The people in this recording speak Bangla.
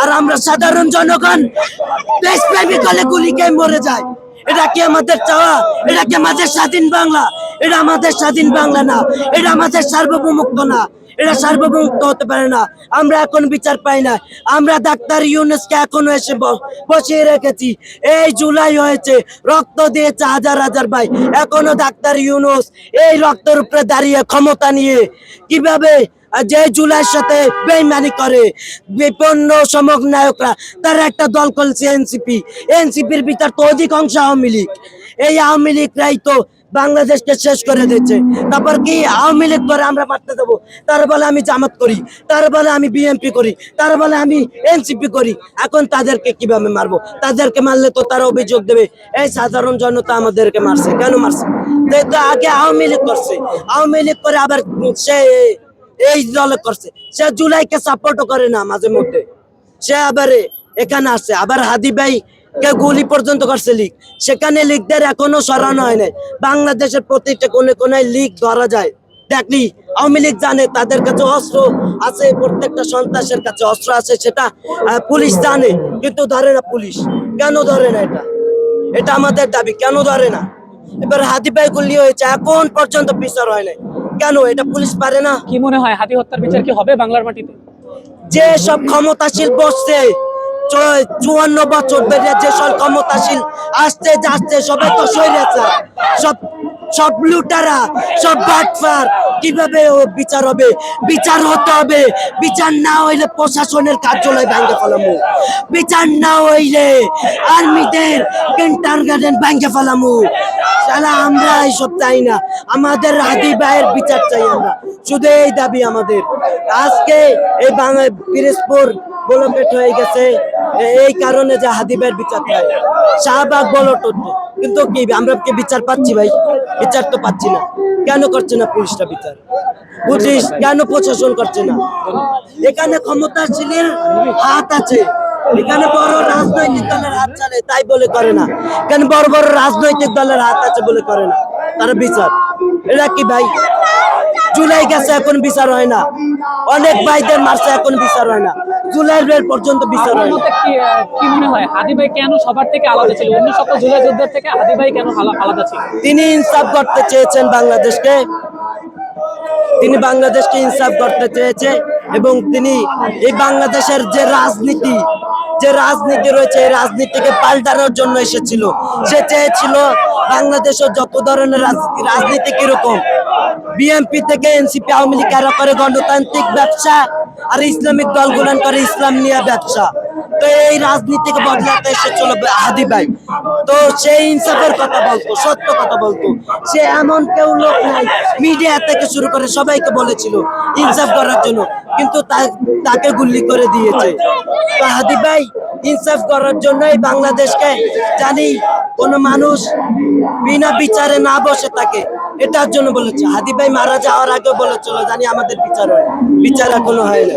আর আমরা সাধারণ জনগণ দেশপ্রেমিক হলে গুলি খেয়ে মরে যায়। এটা কি আমাদের চাওয়া? এটা কি আমাদের স্বাধীন বাংলা? এটা আমাদের স্বাধীন বাংলা না, এটা আমাদের সার্বভৌমত্ব না, এটা সার্বভৌমত্ব হতে পারে না। আমরা এখন বিচার পাই না। আমরা ডাক্তার ইউনূসকে এখনো এসে বসিয়ে রেখেছি। এই জুলাই হয়েছে, রক্ত দিয়েছে হাজার হাজার ভাই, এখনো ডাক্তার ইউনূস এই রক্তের উপরে দাঁড়িয়ে ক্ষমতা নিয়ে কিভাবে যে জুলাইয়ের সাথে বেইমানি করে বিপন্ন সমন্বয়করা, তারা একটা দল করছে এনসিপি। এনসিপির ভিতর তো অধিকাংশ আওয়ামী লীগ। এই আওয়ামী লীগরাই তো বাংলাদেশকে শেষ করে দিচ্ছে। তারপর কি আওয়ামী লীগ করে আমরা পাঠতে দেবো? তার বলে আমি জামাত করি, তার বলে আমি বিএনপি করি, তার বলে আমি এনসিপি করি। এখন তাদেরকে কিভাবে মারবো? তাদেরকে মারলে তো তারা অভিযোগ দেবে এই সাধারণ জনতা আমাদেরকে মারছে। কেন মারছে? আগে আওয়ামী লীগ করছে, আওয়ামী লীগ করে আবার সে এই দলে করছে। সে জুলাইকে সাপোর্টও করে না, মাঝে মধ্যে সে আবার এখানে আসছে। আবার হাদি ভাই কে গুলি পর্যন্ত করছে লীগ, সেখানে লীগদের এখনো সরানো হয় নাই। বাংলাদেশের প্রতিটা কোনে কোনায় লীগ ধরা যায়। দেখলি আওয়ামী লীগ জানে তাদের কাছে অস্ত্র আছে, প্রত্যেকটা সন্ত্রাসের কাছে অস্ত্র আছে, সেটা পুলিশ জানে, কিন্তু ধরে না পুলিশ। কেন ধরে না? এটা আমাদের দাবি, কেন ধরে না? এবার হাদি ভাই গুলি হয়েছে, এখন পর্যন্ত বিচার হয় নাই। কেন? এটা পুলিশ পারে না? কি মনে হয় হাতি হত্যার বিচার কি হবে বাংলার মাটিতে? যে সব ক্ষমতাশীল বসছে 54 বছর ধরে, যে সব ক্ষমতাশীল আসছে যাচ্ছে, সবাই তো সইরেছে, সব সব লুটারা, সব বাটপার। কিভাবে বিচার হবে? বিচার হতে হবে। বিচার না হইলে প্রশাসনের কার্যালয় ভেঙে ফেলামু, বিচার না হইলে আর্মিদের কিন্ডারগার্টেন ভেঙে ফেলামু। শালা আমরা এইসব চাই না, আমাদের হাদি ভাইয়ের বিচার চাই। আমরা শুধু এই দাবি আমাদের। আজকে এই পিরোজপুর ব্লকেট হয়ে গেছে এই কারণে যে হাদি ভাইয়ের বিচার চাই। শাহবাগ ব্লকেট, কিন্তু কি আমরা কি বিচার পাচ্ছি ভাই? বিচার তো পাচ্ছি না। কেন করছে না পুলিশটা বিচার? পুলিশ কেন প্রশাসন করছে না? এখানে ক্ষমতাশীলের হাত আছে, এখানে বড় রাজনৈতিক দলের হাত চলে, তাই বলে করে না। কেন বড় বড় রাজনৈতিক দলের হাত আছে বলে করে না তারা বিচার? এটা কি ভাই? জুলাই গেছে, এখন বিচার হয় না। অনেক ভাইদের মারছে, এখন বিচার হয় না। জুলাইয়ের পর্যন্ত বিচার হয় না। কি মনে হয় হাদি ভাই কেন সবার থেকে আলাদা ছিল? অন্য সকল জুলাই যোদ্ধার থেকে হাদি ভাই কেন আলাদা ছিল? তিনি ইনসাফ করতে চেয়েছেন বাংলাদেশকে, তিনি বাংলাদেশকে ইনসাফ করতে চেয়েছে, এবং তিনি এই বাংলাদেশের যে রাজনীতি রয়েছে এই রাজনীতিকে পাল্টানোর জন্য এসেছিল। সে চেয়েছিল বাংলাদেশের যত ধরনের রাজনীতি কিরকম, বিএনপি থেকে এনসিপি আওয়ামী লীগ এরা করে গণতান্ত্রিক ব্যবসা, আর ইসলামিক দলগুলো করে ইসলাম নিয়ে ব্যবসা। তো এই রাজনীতিকে বদলাতে এসেছিল হাদি ভাই। তো সেই ইনসাফের কথা বলতো, সত্য কথা বলতো। সে এমন কেউ লোক নাই, মিডিয়া থেকে শুরু করে সবাইকে বলেছিল ইনসাফ করার জন্য, কিন্তু তাকে গুলি করে দিয়েছে। তো হাদি ভাই ইনসাফ করার জন্যই বাংলাদেশকে, জানি কোনো মানুষ বিনা বিচারে না বসে থাকে, এটার জন্য বলেছে। হাদি ভাই মারা যাওয়ার আগে বলেছিল জানি আমাদের বিচার হয়, বিচার এখনো হয় না।